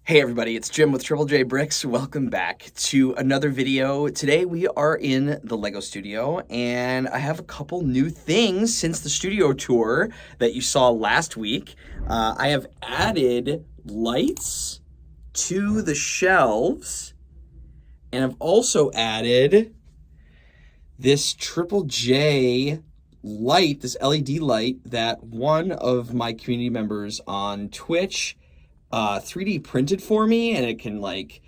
Hey everybody, it's Jim with Triple J Bricks. Welcome back to another video. Today we are in the Lego studio and I have a couple new things since the studio tour that you saw last week. I have added lights to the shelves and I've also added this Triple J light, this LED light that one of my community members on Twitch 3D printed for me, and it can like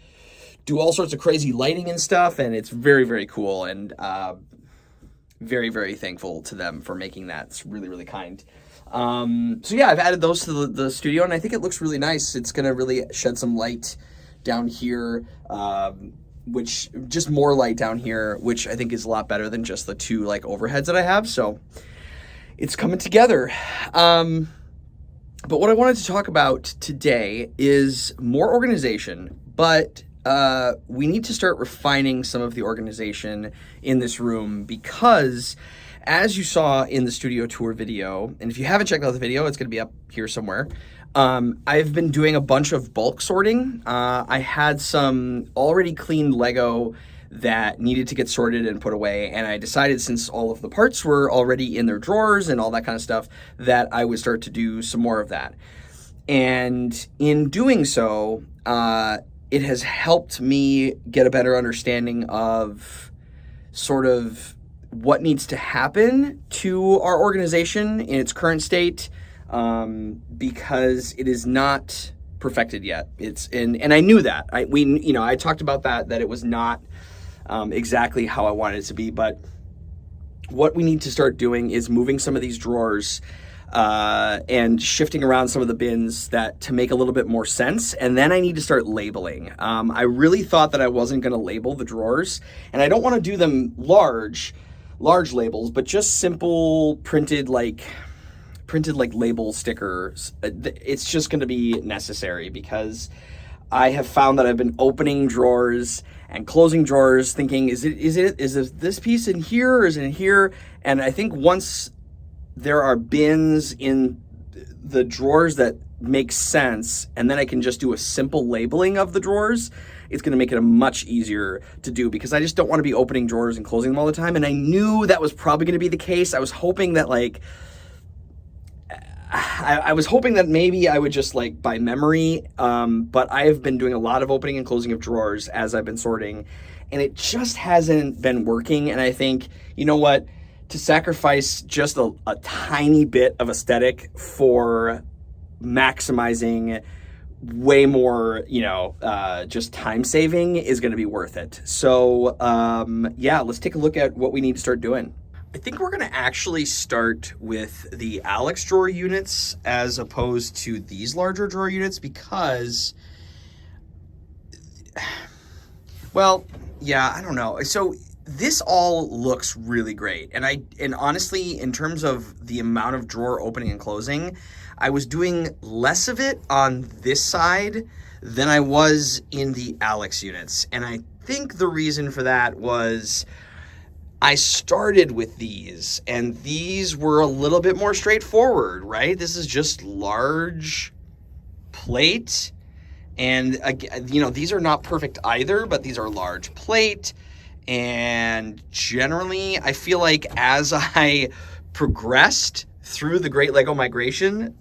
do all sorts of crazy lighting and stuff, and it's very, very cool, and very, very thankful to them for making that. It's really, really kind. So yeah, I've added those to the studio, and I think it looks really nice. It's gonna really shed some light down here, which just more light down here, which I think is a lot better than just the two like overheads that I have. So it's coming together. But what I wanted to talk about today is more organization, but we need to start refining some of the organization in this room because as you saw in the studio tour video, and if you haven't checked out the video, it's going to be up here somewhere, I've been doing a bunch of bulk sorting. I had some already cleaned Lego that needed to get sorted and put away, and I decided, since all of the parts were already in their drawers and all that kind of stuff, that I would start to do some more of that. And in doing so, it has helped me get a better understanding of sort of what needs to happen to our organization in its current state, because it is not perfected yet. And I knew that. I talked about that it was not exactly how I wanted it to be, but what we need to start doing is moving some of these drawers and shifting around some of the bins to make a little bit more sense, and then I need to start labeling. I really thought that I wasn't going to label the drawers, and I don't want to do them large labels, but just simple printed like label stickers. It's just going to be necessary because I have found that I've been opening drawers and closing drawers thinking, is this piece in here or is it in here? And I think once there are bins in the drawers that make sense, and then I can just do a simple labeling of the drawers, it's going to make it much easier to do, because I just don't want to be opening drawers and closing them all the time. And I knew that was probably going to be the case. I was hoping that I was hoping that maybe I would just by memory, but I have been doing a lot of opening and closing of drawers as I've been sorting, and it just hasn't been working. And I think, you know what, to sacrifice just a tiny bit of aesthetic for maximizing way more, just time saving is going to be worth it. So yeah, let's take a look at what we need to start doing. I think we're going to actually start with the Alex drawer units as opposed to these larger drawer units because, well, yeah, I don't know. So this all looks really great. And honestly, in terms of the amount of drawer opening and closing, I was doing less of it on this side than I was in the Alex units. And I think the reason for that was I started with these, and these were a little bit more straightforward, right? This is just large plate, and these are not perfect either, but these are large plate, and generally, I feel like as I progressed through the Great Lego Migration,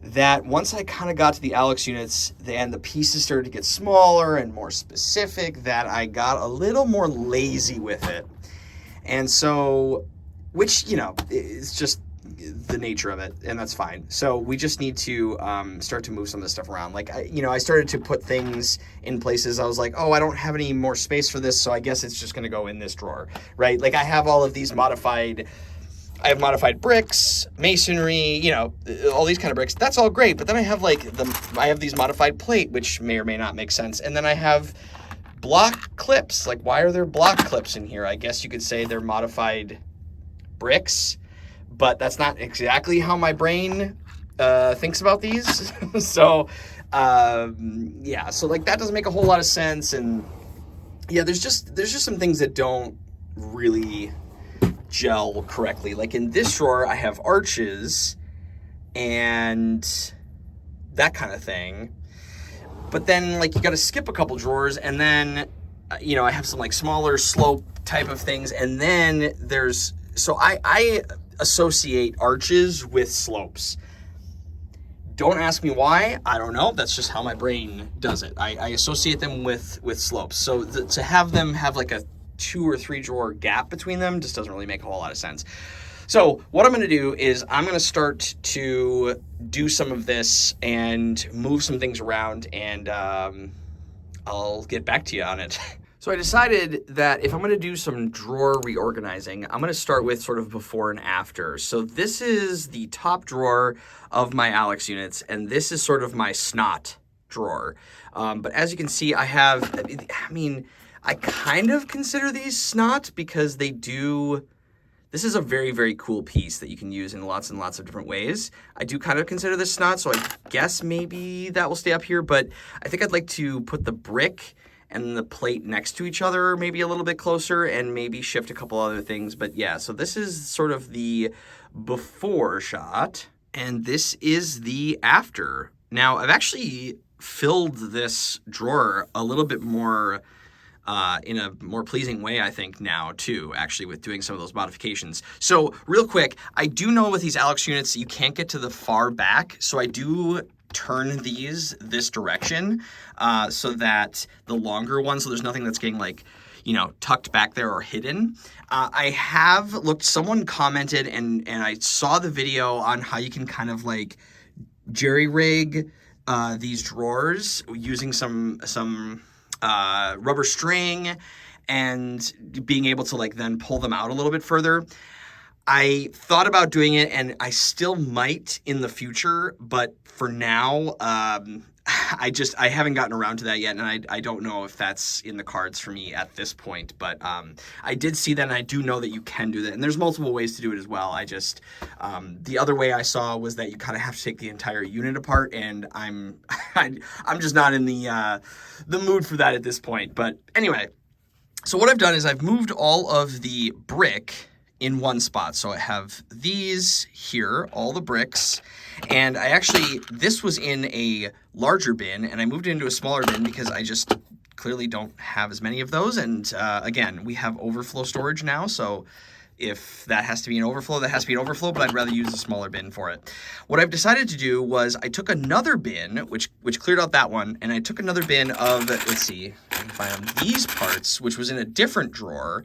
that once I kind of got to the Alex units and the pieces started to get smaller and more specific, that I got a little more lazy with it. And so, which, is just the nature of it, and that's fine. So we just need to start to move some of this stuff around. I started to put things in places. I was like, oh, I don't have any more space for this, so I guess it's just going to go in this drawer, right? I have all of these modified bricks, masonry, all these kind of bricks. That's all great. But then I have I have these modified plate, which may or may not make sense. And then I have block clips. Why are there block clips in here? I guess you could say they're modified bricks, but that's not exactly how my brain thinks about these. So, yeah. So that doesn't make a whole lot of sense. And yeah, there's just some things that don't really gel correctly. In this drawer, I have arches, and that kind of thing. But then like you got to skip a couple drawers, and then I have some like smaller slope type of things, and then I associate arches with slopes. Don't ask me why. I don't know. That's just how my brain does it. I associate them with slopes. So to have them have like a 2 or 3 drawer gap between them just doesn't really make a whole lot of sense. So what I'm going to do is I'm going to start to do some of this and move some things around, and I'll get back to you on it. So I decided that if I'm going to do some drawer reorganizing, I'm going to start with sort of before and after. So this is the top drawer of my Alex units, and this is sort of my SNOT drawer. But as you can see, I kind of consider these SNOT because this is a very, very cool piece that you can use in lots and lots of different ways. I do kind of consider this SNOT, so I guess maybe that will stay up here, but I think I'd like to put the brick and the plate next to each other, maybe a little bit closer, and maybe shift a couple other things. But yeah, so this is sort of the before shot, and this is the after. Now, I've actually filled this drawer a little bit more in a more pleasing way, I think, now, too, actually, with doing some of those modifications. So, real quick, I do know with these Alex units, you can't get to the far back, so I do turn these this direction so that the longer ones, so there's nothing that's getting like, tucked back there or hidden. I have looked, someone commented and I saw the video on how you can kind of like jerry-rig these drawers using some rubber string and being able to like then pull them out a little bit further. I thought about doing it, and I still might in the future, but for now, I haven't gotten around to that yet, and I don't know if that's in the cards for me at this point, but I did see that, and I do know that you can do that, and there's multiple ways to do it as well. The other way I saw was that you kind of have to take the entire unit apart, and I'm just not in the mood for that at this point. But anyway, so what I've done is I've moved all of the brick in one spot. So I have these here, all the bricks, and this was in a larger bin, and I moved it into a smaller bin because I just clearly don't have as many of those. And again, we have overflow storage now, so if that has to be an overflow, that has to be an overflow, but I'd rather use a smaller bin for it. What I've decided to do was I took another bin, which cleared out that one, and I took another bin of, let's see, if I can find these parts, which was in a different drawer,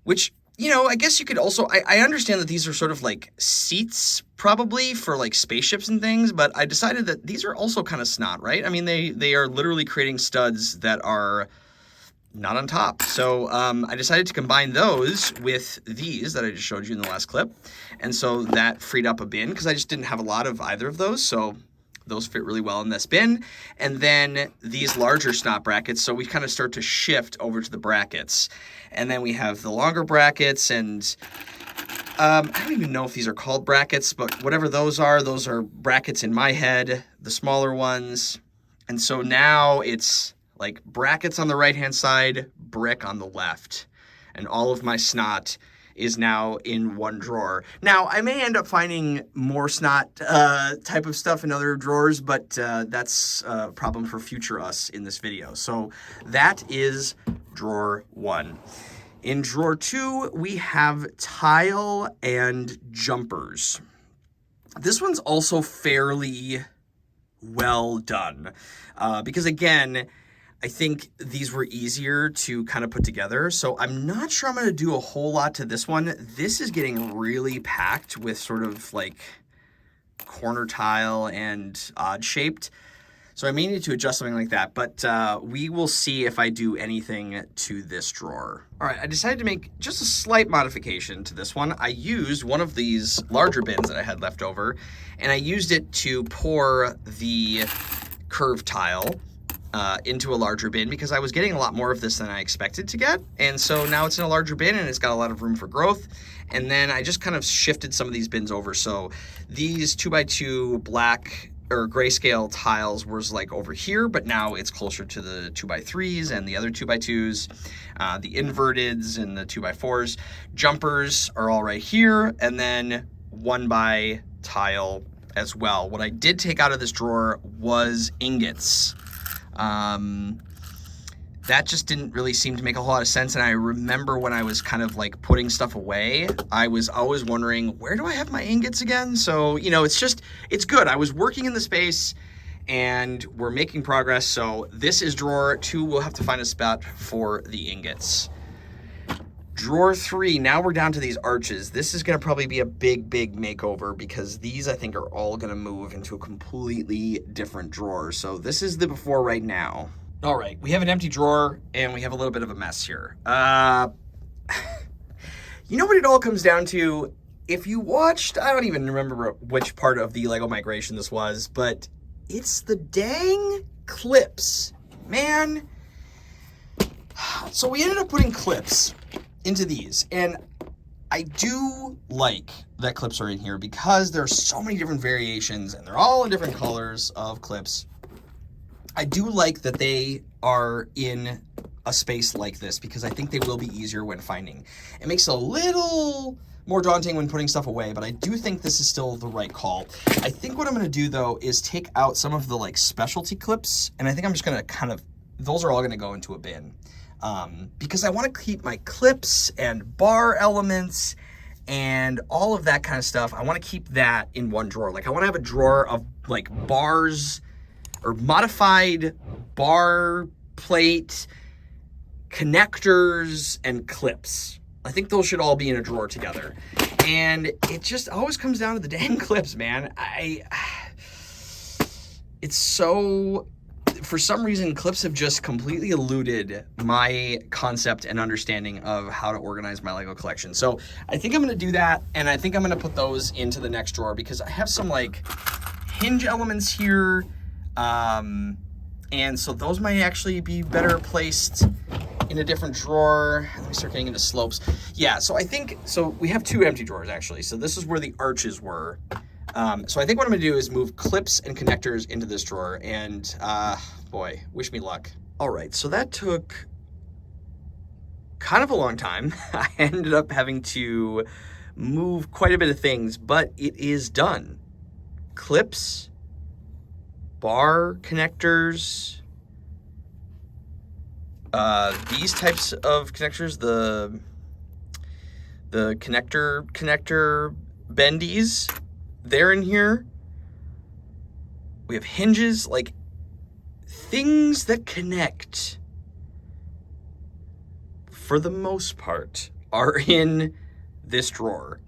which, I guess you could also, I understand that these are sort of like seats probably for like spaceships and things, but I decided that these are also kind of SNOT, right? I mean, they are literally creating studs that are not on top. So I decided to combine those with these that I just showed you in the last clip. And so that freed up a bin because I just didn't have a lot of either of those. So those fit really well in this bin. And then these larger SNOT brackets, so we kind of start to shift over to the brackets. And then we have the longer brackets, and I don't even know if these are called brackets, but whatever those are brackets in my head, the smaller ones. And so now it's like brackets on the right-hand side, brick on the left. And all of my SNOT is now in one drawer. Now, I may end up finding more SNOT type of stuff in other drawers, but that's a problem for future us in this video. So that is drawer 1. In drawer 2, we have tile and jumpers. This one's also fairly well done because, again, I think these were easier to kind of put together. So I'm not sure I'm going to do a whole lot to this one. This is getting really packed with sort of like corner tile and odd shaped. So I may need to adjust something like that, but we will see if I do anything to this drawer. All right, I decided to make just a slight modification to this one. I used one of these larger bins that I had left over, and I used it to pour the curved tile into a larger bin because I was getting a lot more of this than I expected to get. And so now it's in a larger bin and it's got a lot of room for growth. And then I just kind of shifted some of these bins over. So these 2x2 black or grayscale tiles was like over here, but now it's closer to the 2x3s and the other 2x2s, the inverteds and the 2x4s. Jumpers are all right here. And then 1x tile as well. What I did take out of this drawer was ingots. That just didn't really seem to make a whole lot of sense. And I remember when I was kind of like putting stuff away, I was always wondering, where do I have my ingots again? So, you know, it's good. I was working in the space and we're making progress. So this is drawer 2. We'll have to find a spot for the ingots. Drawer 3, now we're down to these arches. This is gonna probably be a big makeover because these I think are all gonna move into a completely different drawer. So this is the before right now. All right, we have an empty drawer and we have a little bit of a mess here. You know what it all comes down to? If you watched, I don't even remember which part of the Lego migration this was, but it's the dang clips, man. So we ended up putting clips into these, and I do like that clips are in here because there are so many different variations and they're all in different colors of clips. I do like that they are in a space like this because I think they will be easier when finding. It makes it a little more daunting when putting stuff away, but I do think this is still the right call. I think what I'm gonna do though is take out some of the like specialty clips, and I think I'm just gonna those are all gonna go into a bin. Because I want to keep my clips and bar elements and all of that kind of stuff. I want to keep that in one drawer. Like I want to have a drawer of like bars or modified bar plate, connectors, and clips. I think those should all be in a drawer together. And it just always comes down to the dang clips, man. It's so... For some reason, clips have just completely eluded my concept and understanding of how to organize my Lego collection. So I think I'm going to do that, and I think I'm going to put those into the next drawer because I have some like hinge elements here, and so those might actually be better placed in a different drawer. Let me start getting into slopes. Yeah, so I think, so we have 2 empty drawers actually. So this is where the arches were. So I think what I'm gonna do is move clips and connectors into this drawer, and boy, wish me luck. All right, so that took kind of a long time. I ended up having to move quite a bit of things, but it is done. Clips, bar connectors, these types of connectors, the connector bendies, they're in here. We have hinges, like things that connect for the most part are in this drawer.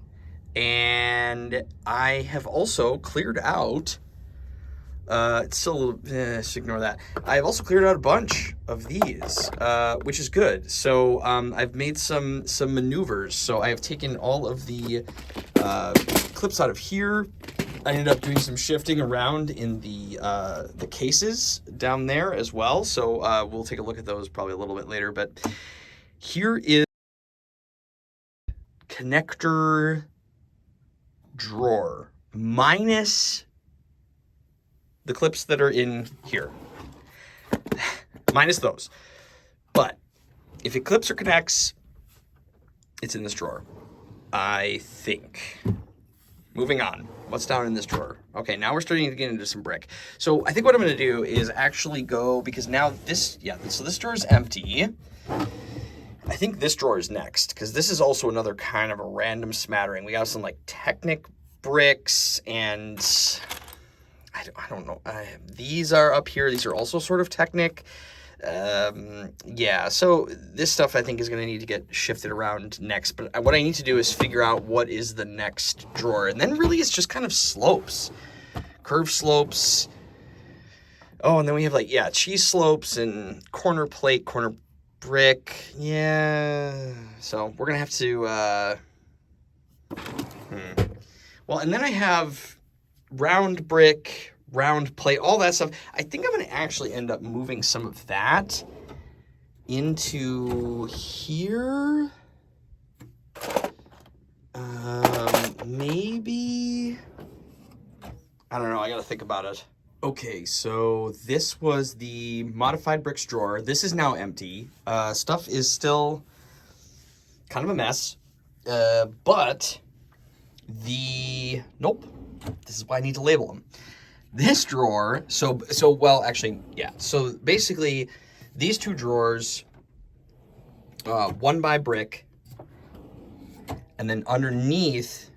And I have also cleared out, it's still a little, just ignore that. I've also cleared out a bunch of these, which is good. So I've made some maneuvers. So I have taken all of the clips out of here. I ended up doing some shifting around in the cases down there as well. So we'll take a look at those probably a little bit later. But here is connector drawer minus the clips that are in here. Minus those. But if it clips or connects, it's in this drawer, I think. Moving on. What's down in this drawer? Okay, now we're starting to get into some brick. So I think what I'm going to do is actually go, because now this, so this drawer is empty. I think this drawer is next, because this is also another kind of a random smattering. We got some like Technic bricks, and I don't know. These are up here. These are also sort of Technic. Yeah, so this stuff I think is going to need to get shifted around next, but what I need to do is figure out what is the next drawer, and then really it's just kind of slopes, curved slopes. Oh, and then we have like, yeah, cheese slopes and corner plate, corner brick. Yeah, so we're going to have to, well, and then I have round brick, round plate, all that stuff. I think I'm going to actually end up moving some of that into here. Maybe, I don't know. I got to think about it. Okay, so this was the modified bricks drawer. This is now empty. Stuff is still kind of a mess, but nope. This is why I need to label them. This drawer, so basically these two drawers, one by brick, and then underneath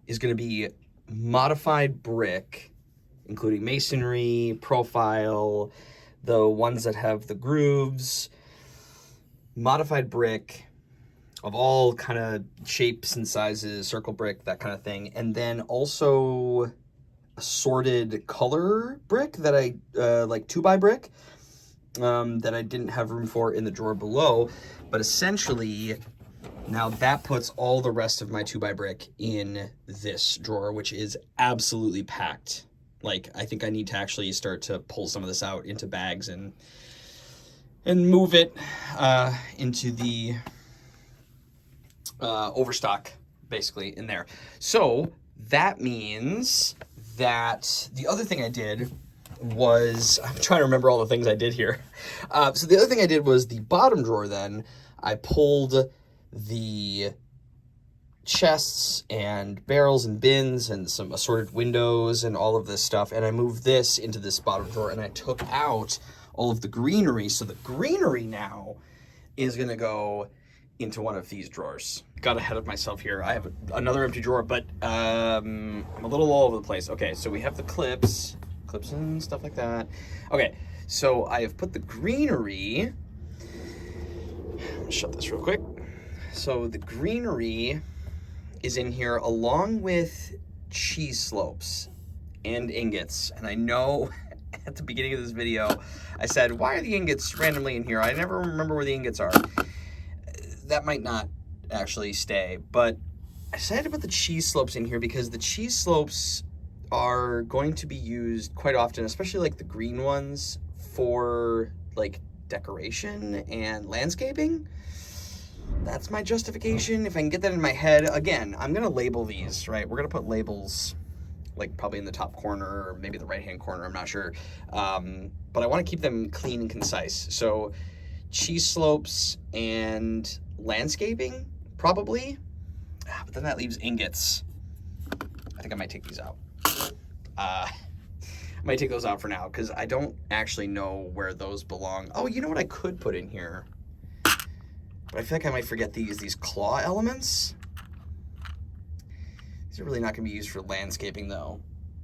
is going to be modified brick, including masonry, profile, the ones that have the grooves, modified brick of all kind of shapes and sizes, circle brick, that kind of thing. And then also assorted color brick that I, like 2x brick, that I didn't have room for in the drawer below. But essentially, now that puts all the rest of my 2x brick in this drawer, which is absolutely packed. Like, I think I need to actually start to pull some of this out into bags and move it into the overstock, basically, in there. So that means that the other thing I did was, I'm trying to remember all the things I did here. So the other thing I did was the bottom drawer then, I pulled the chests and barrels and bins and some assorted windows and all of this stuff, and I moved this into this bottom drawer, and I took out all of the greenery. So the greenery now is going to go into one of these drawers. Got ahead of myself here. I have another empty drawer, but I'm a little all over the place. Okay, so we have the clips and stuff like that. Okay, so I have put the greenery, shut this real quick. So the greenery is in here along with cheese slopes and ingots. And I know at the beginning of this video, I said, why are the ingots randomly in here? I never remember where the ingots are. That might not actually stay, but I decided to put the cheese slopes in here because the cheese slopes are going to be used quite often, especially like the green ones, for like decoration and landscaping. That's my justification. If I can get that in my head, again, I'm gonna label these, right? We're gonna put labels like probably in the top corner or maybe the right-hand corner, I'm not sure. But I wanna keep them clean and concise. So cheese slopes and landscaping, probably. But then that leaves ingots. I think I might take these out. I might take those out for now because I don't actually know where those belong. Oh, you know what I could put in here? But I feel like I might forget these claw elements. These are really not going to be used for landscaping, though.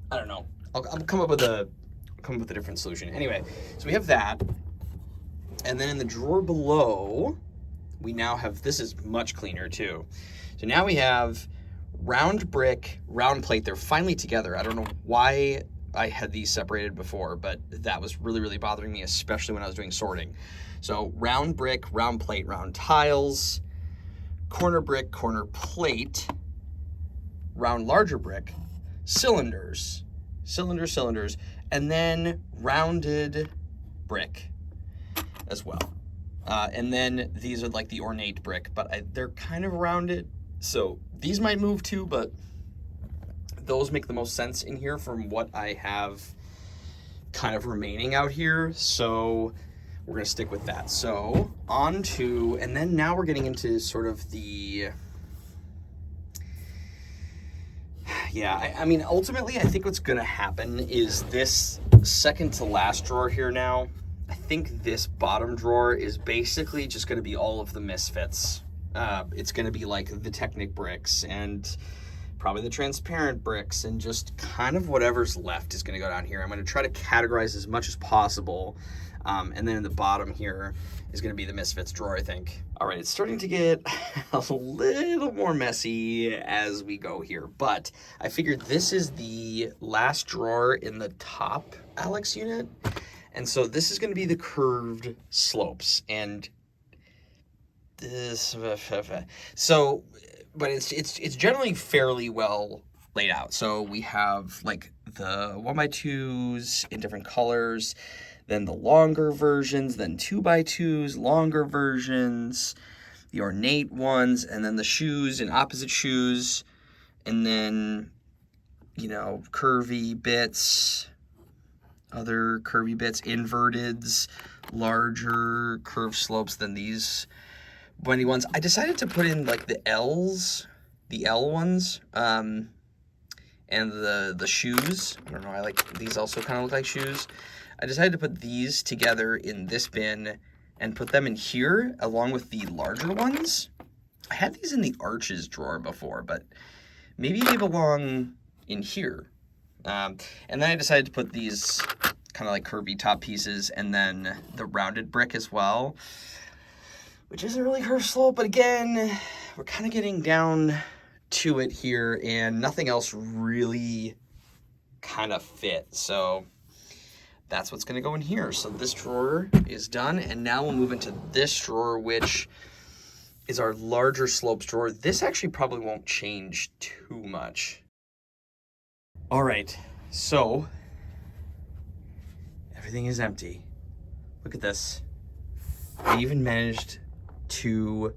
I don't know. I'll come up with a different solution. Anyway, so we have that, and then in the drawer below, we now have, this is much cleaner too. So now we have round brick, round plate. They're finally together. I don't know why I had these separated before, but that was really, really bothering me, especially when I was doing sorting. So round brick, round plate, round tiles, corner brick, corner plate, round larger brick, cylinders, and then rounded brick as well. And then these are like the ornate brick, but they're kind of rounded. So these might move too, but those make the most sense in here from what I have kind of remaining out here. So we're gonna stick with that. So on to, and then now we're getting into sort of the, yeah, I mean, ultimately, I think what's gonna happen is this second to last drawer here now, I think this bottom drawer is basically just gonna be all of the misfits. It's gonna be like the Technic bricks and probably the transparent bricks, and just kind of whatever's left is gonna go down here. I'm gonna try to categorize as much as possible. And then in the bottom here is gonna be the misfits drawer, I think. All right, it's starting to get a little more messy as we go here, but I figured this is the last drawer in the top Alex unit. And so this is gonna be the curved slopes, and this, so, but it's generally fairly well laid out. So we have like the 1x2s in different colors, then the longer versions, then 2x2s, longer versions, the ornate ones, and then the shoes and opposite shoes, and then, you know, curvy bits, other curvy bits, inverteds, larger curved slopes than these bunny ones. I decided to put in like the L's, the L ones, and the shoes. I don't know, I like these also kind of look like shoes. I decided to put these together in this bin and put them in here along with the larger ones. I had these in the arches drawer before, but maybe they belong in here. And then I decided to put these kind of like curvy top pieces and then the rounded brick as well, which isn't really curved slope, but again, we're kind of getting down to it here and nothing else really kind of fit. So that's what's going to go in here. So this drawer is done, and now we'll move into this drawer, which is our larger slopes drawer. This actually probably won't change too much. All right, so everything is empty. Look at this. I even managed to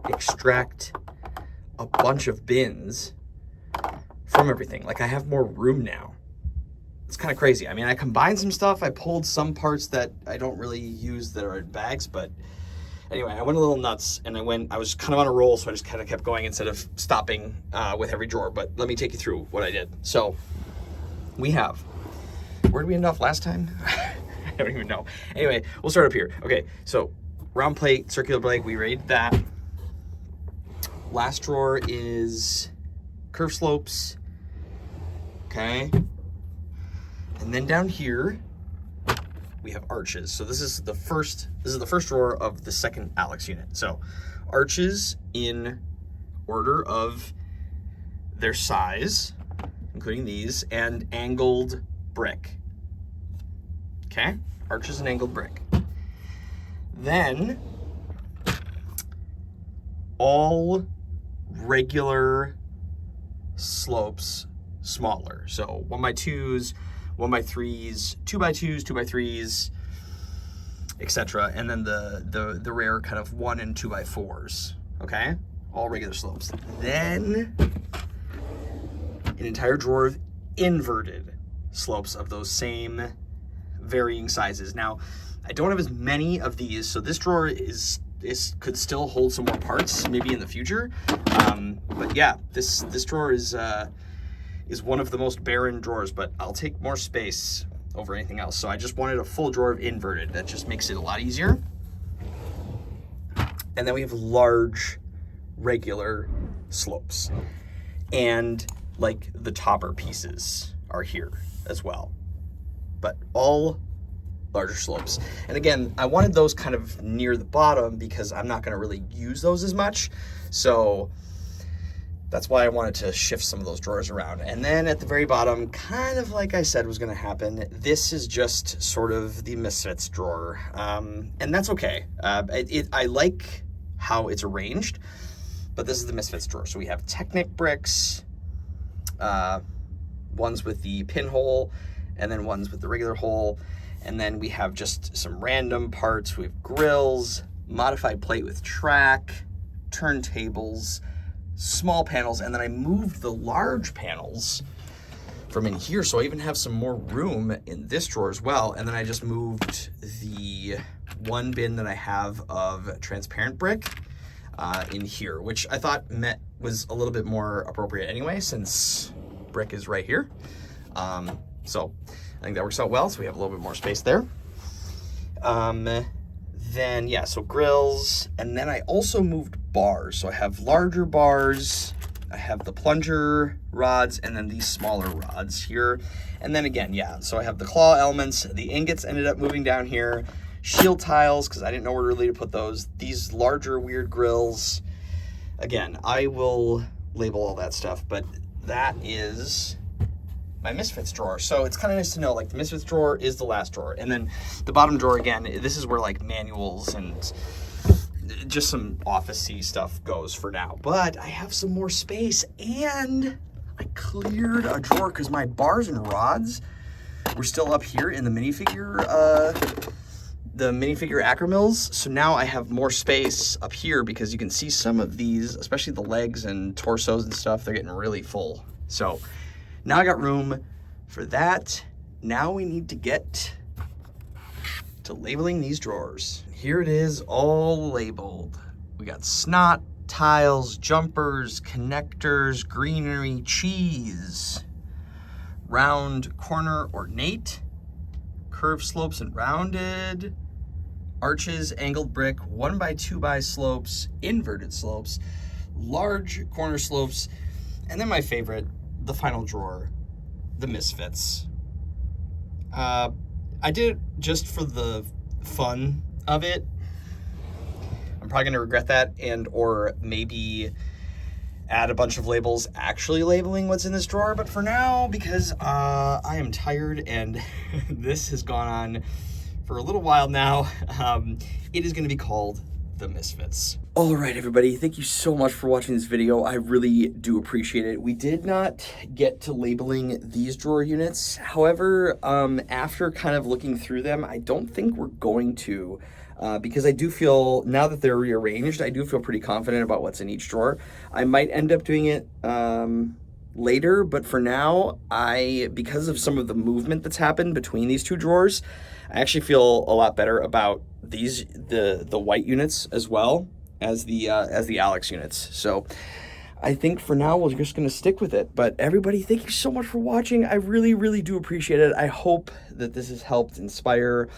extract a bunch of bins from everything. Like, I have more room now. It's kind of crazy. I mean, I combined some stuff. I pulled some parts that I don't really use that are in bags, but anyway, I went a little nuts and I was kind of on a roll, so I just kind of kept going instead of stopping with every drawer. But let me take you through what I did. So we have, where did we end off last time? I don't even know. Anyway, we'll start up here. Okay, so round plate, circular plate, we rated that. Last drawer is curve slopes. Okay. And then down here, we have arches. So this is the first drawer of the second Alex unit. So arches in order of their size, including these, and angled brick. Okay, arches and angled brick. Then all regular slopes smaller. So 1x2s, 1x3s, 2x2s, 2x3s, etc. And then the rare kind of 1 and 2x4s. Okay, all regular slopes. Then an entire drawer of inverted slopes of those same varying sizes. Now, I don't have as many of these, so this drawer could still hold some more parts maybe in the future. But yeah, this drawer is one of the most barren drawers, but I'll take more space over anything else. So I just wanted a full drawer of inverted. That just makes it a lot easier. And then we have large regular slopes, and like the topper pieces are here as well, but all larger slopes. And again, I wanted those kind of near the bottom because I'm not going to really use those as much. So that's why I wanted to shift some of those drawers around. And then at the very bottom, kind of like I said was going to happen, this is just sort of the Misfits drawer. And that's okay. I like how it's arranged, but this is the Misfits drawer. So we have Technic bricks, ones with the pinhole, and then ones with the regular hole. And then we have just some random parts. We have grills, modified plate with track, turntables, small panels, and then I moved the large panels from in here, so I even have some more room in this drawer as well. And then I just moved the one bin that I have of transparent brick in here, which I thought was a little bit more appropriate anyway, since brick is right here. So I think that works out well, so we have a little bit more space there. Then, yeah, so grills, and then I also moved bars. So I have larger bars, I have the plunger rods, and then these smaller rods here. And then again, yeah, so I have the claw elements, the ingots ended up moving down here, shield tiles, because I didn't know where really to put those, these larger weird grills. Again, I will label all that stuff, but that is my Misfits drawer. So it's kind of nice to know, like, the Misfits drawer is the last drawer. And then the bottom drawer, again, this is where, like, manuals and just some office-y stuff goes for now. But I have some more space, and I cleared a drawer because my bars and rods were still up here in the minifigure acromills. So now I have more space up here because you can see some of these, especially the legs and torsos and stuff, they're getting really full. So now I got room for that. Now we need to get to labeling these drawers. Here it is, all labeled. We got SNOT, tiles, jumpers, connectors, greenery, cheese. round corner ornate, curved slopes and rounded, arches, angled brick, 1x2x slopes, inverted slopes, large corner slopes, and then my favorite, the final drawer, the misfits. I did it just for the fun of it. I'm probably gonna regret that, and or maybe add a bunch of labels actually labeling what's in this drawer. But for now, because I am tired and this has gone on for a little while now, it is gonna be called the Misfits. All right, everybody, thank you so much for watching this video. I really do appreciate it. We did not get to labeling these drawer units. However, after kind of looking through them, I don't think we're going to, because I do feel, now that they're rearranged, I do feel pretty confident about what's in each drawer. I might end up doing it later, but for now, because of some of the movement that's happened between these two drawers, I actually feel a lot better about these, the white units as well as the Alex units. So I think for now we're just going to stick with it. But everybody, thank you so much for watching. I really, really do appreciate it. I hope that this has helped inspire.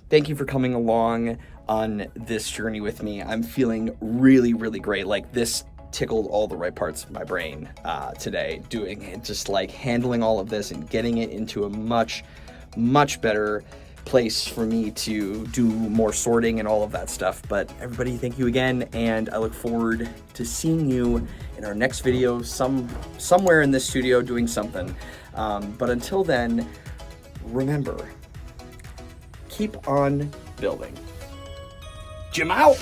Thank you for coming along on this journey with me. I'm feeling really, really great. Like, this tickled all the right parts of my brain today, doing it, just like handling all of this and getting it into a much, much better place for me to do more sorting and all of that stuff. But everybody, thank you again, and I look forward to seeing you in our next video, somewhere in this studio doing something. But until then, remember, keep on building. Jim out!